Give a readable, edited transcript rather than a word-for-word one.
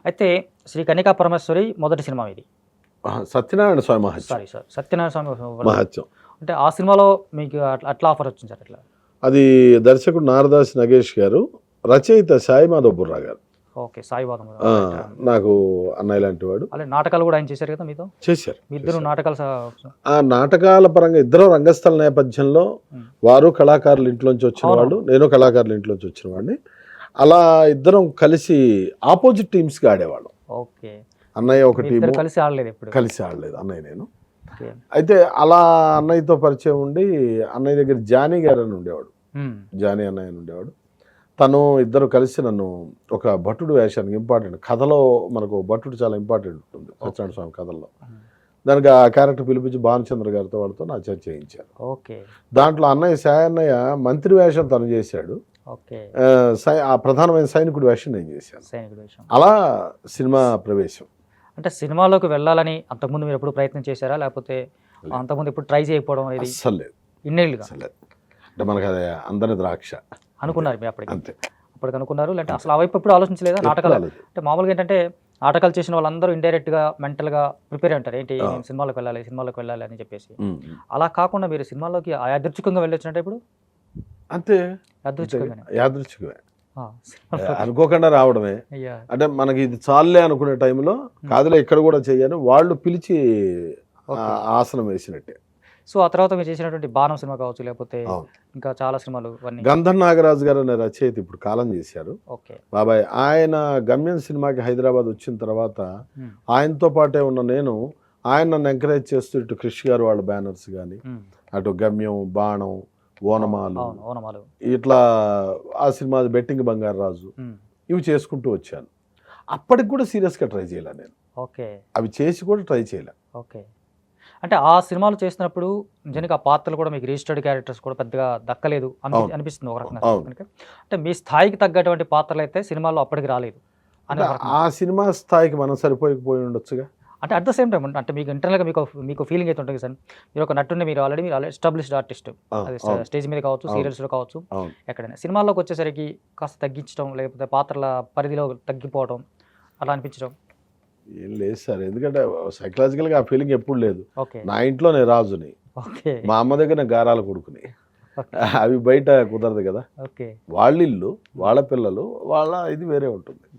అయితే శ్రీ కన్యకా పరమేశ్వరి మొదటి సినిమా ఇది. సత్యనారాయణ స్వామి మహత్యం. సారీ సార్, సత్యనారాయణ స్వామి మహత్యం. అంటే ఆ సినిమాలో మీకు అట్లా ఆఫర్ వచ్చింది సార్ అట్లా? అది దర్శకుడు నారదాసి నగేష్ గారు, రచయిత సాయి మాధవ్ బుర్రా గారు. ఓకే, సాయిబాబా నాకు అన్నయ్య లాంటి వాడు. అలాగే నాటకాలు కూడా ఆయన చేశారు కదా మీతో? చేశారు. మీ ఇద్దరు నాటకాలు ఆ నాటకాల పరంగా ఇద్దరు రంగస్థల నేపథ్యంలో, వారు కళాకారుల ఇంట్లోంచి వచ్చిన వాళ్ళు, నేను కళాకారుల ఇంట్లోంచి వచ్చిన వాడిని. అలా ఇద్దరం కలిసి ఆపోజిట్ టీమ్స్గా ఆడేవాళ్ళం. ఓకే, అన్నయ్య ఒక టీం, కలిసి ఆడలేదు ఎప్పుడు? కలిసి ఆడలేదు అన్నయ్య నేను. అయితే అలా అన్నయ్యతో పరిచయం ఉండి, అన్నయ్య దగ్గర జానీ గారు అని ఉండేవాడు, జానీ అన్నయ్య అని ఉండేవాడు. తను ఇద్దరు కలిసి నన్ను ఒక భటుడు వేషానికి, ఇంపార్టెంట్ కథలో మనకు భటుడు చాలా ఇంపార్టెంట్ ఉంటుంది సత్యనారాయణ స్వామి కథల్లో, దానికి ఆ క్యారెక్టర్ పిలిపించి భానుచంద్ర గారితో వాళ్ళతో నా చర్చ చేయించారు. ఓకే, దాంట్లో అన్నయ్య సాయన్నయ్య మంత్రి వేషం తను చేశాడు, ఓకే, ఆ ప్రధానమైన సైనికుడి వేషం నేను చేశాను. సైనికుడి వేషం. అలా సినిమా ప్రవేశం. అంటే సినిమాలోకి వెళ్ళాలని అంతకుముందు మీరు ఎప్పుడు ప్రయత్నం చేశారా, లేకపోతే అంతకుముందు ఎప్పుడు ట్రై చేయకపోవడం అనేది? అస్సలు లేదు, ఇన్నేళ్ళుగా అసలు లేదు. అంటే మనకు అది అందరి ద్రాక్ష అనుకున్నారు మీరు అప్పటికి? అంతే, అప్పటికి అనుకున్నారు. లేదంటే అసలు ఆ వైపు ఎప్పుడు ఆలోచించలేదా? నాటకాలు అంటే మామూలుగా ఏంటంటే నాటకాలు చేసిన వాళ్ళందరూ ఇండైరెక్ట్గా మెంటల్గా ప్రిపేర్ ఉంటారు, ఏంటి నేను సినిమాలోకి వెళ్ళాలి అని చెప్పేసి. అలా కాకుండా మీరు సినిమాలోకి యాదృచ్ఛికంగా వెళ్ళొచ్చినట్టే ఇప్పుడు? అంతే, యాదృచ్ఛికమే, అనుకోకుండా రావడమే. అంటే మనకి ఇది చాలే అనుకునే టైంలో, కాదులే ఇక్కడ కూడా చెయ్యాను, వాళ్ళు పిలిచి ఆసనం వేసినట్టే. సో ఆ తర్వాత మీరు చేసినటువంటి బాణం సినిమా కావచ్చు, లేకపోతే ఇంకా చాలా సినిమాలు, గంధం నాగరాజు గారు అనే రచయిత ఇప్పుడు కాలం చేశారు, ఓకే బాబాయ్. ఆయన గమ్యం సినిమాకి హైదరాబాద్ వచ్చిన తర్వాత ఆయనతో పాటే ఉన్న నేను, ఆయన నన్ను ఎంకరేజ్ చేస్తూ ఇటు కృషి గారు వాళ్ళ బ్యానర్స్ కానీ, అటు గమ్యం, బాణం, ఓనమాలు, ఇట్లా ఆ సినిమా బెట్టింగ్ బంగారు రాజు, ఇవి చేసుకుంటూ వచ్చాను. అప్పటికి కూడా సీరియస్గా ట్రై చేయలే నేను. ఓకే, అవి చేసి కూడా ట్రై చేయలే. ఓకే, అంటే ఆ సినిమాలు చేసినప్పుడు నిజానికి ఆ పాత్రలు కూడా మీకు రిజిస్టర్డ్ క్యారెక్టర్స్ కూడా పెద్దగా దక్కలేదు అనిపిస్తుంది ఒక రకంగా. అంటే మీ స్థాయికి తగ్గటువంటి పాత్రలు అయితే సినిమాలో అప్పటికి రాలేదు. ఆ సినిమా స్థాయికి మనం సరిపోయిపోయి ఉండొచ్చుగా. అంటే అట్ ద సేమ్ టైం అంటే మీకు ఇంటర్నల్గా మీకు ఫీలింగ్ అయితే ఉంటుంది సార్, మీరు ఒక నటుండే, మీరు ఆల్రెడీ ఎస్టాబ్లిష్డ్ ఆర్టిస్ట్, అది స్టేజ్ మీద కావచ్చు, సీరియల్స్లో కావచ్చు, ఎక్కడైనా. సినిమాల్లోకి వచ్చేసరికి కాస్త తగ్గించడం, లేకపోతే పాత్రల పరిధిలో తగ్గిపోవడం అలా అనిపించడం ఏం లేదు సార్, ఎందుకంటే సైకలాజికల్గా ఆ ఫీలింగ్ ఎప్పుడు లేదు. నా ఇంట్లో నేను రాజుని, మా అమ్మ దగ్గర నేను గారాల కొడుకుని, అవి బయట కుదరదు కదా. వాళ్ళ ఇల్లు, వాళ్ళ పిల్లలు, వాళ్ళ ఇది వేరే ఉంటుంది.